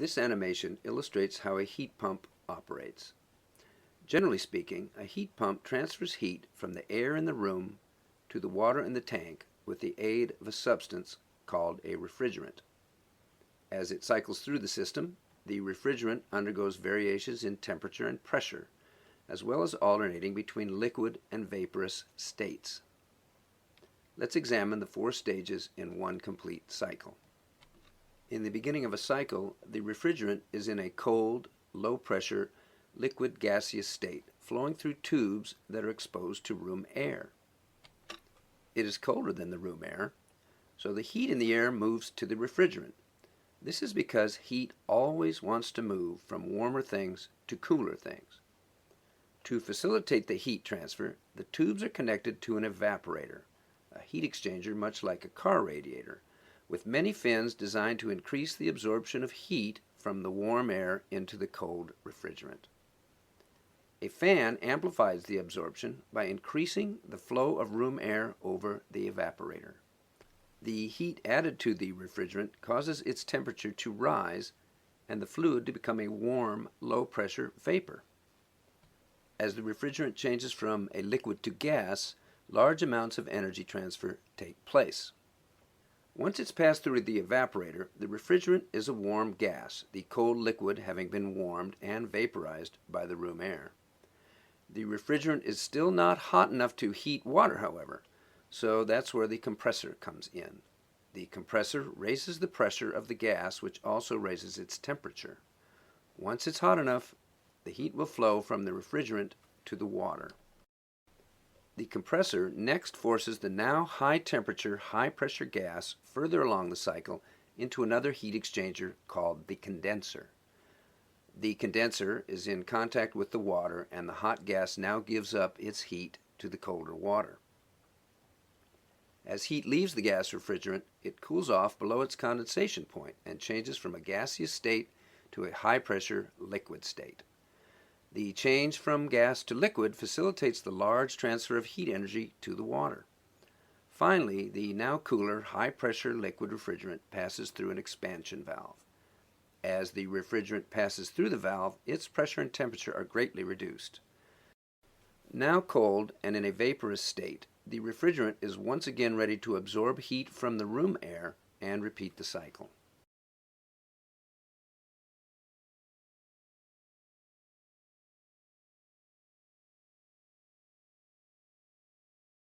This animation illustrates how a heat pump operates. Generally speaking, a heat pump transfers heat from the air in the room to the water in the tank with the aid of a substance called a refrigerant. As it cycles through the system, the refrigerant undergoes variations in temperature and pressure, as well as alternating between liquid and vaporous states. Let's examine the 4 stages in one complete cycle. In the beginning of a cycle, the refrigerant is in a cold, low-pressure, liquid gaseous state, flowing through tubes that are exposed to room air. It is colder than the room air, so the heat in the air moves to the refrigerant. This is because heat always wants to move from warmer things to cooler things. To facilitate the heat transfer, the tubes are connected to an evaporator, a heat exchanger much like a car radiator, with many fins designed to increase the absorption of heat from the warm air into the cold refrigerant. A fan amplifies the absorption by increasing the flow of room air over the evaporator. The heat added to the refrigerant causes its temperature to rise and the fluid to become a warm, low-pressure vapor. As the refrigerant changes from a liquid to gas, large amounts of energy transfer take place. Once it's passed through the evaporator, the refrigerant is a warm gas, the cold liquid having been warmed and vaporized by the room air. The refrigerant is still not hot enough to heat water, however, so that's where the compressor comes in. The compressor raises the pressure of the gas, which also raises its temperature. Once it's hot enough, the heat will flow from the refrigerant to the water. The compressor next forces the now high-temperature, high-pressure gas further along the cycle into another heat exchanger called the condenser. The condenser is in contact with the water, and the hot gas now gives up its heat to the colder water. As heat leaves the gas refrigerant, it cools off below its condensation point and changes from a gaseous state to a high-pressure liquid state. The change from gas to liquid facilitates the large transfer of heat energy to the water. Finally, the now cooler, high-pressure liquid refrigerant passes through an expansion valve. As the refrigerant passes through the valve, its pressure and temperature are greatly reduced. Now cold and in a vaporous state, the refrigerant is once again ready to absorb heat from the room air and repeat the cycle.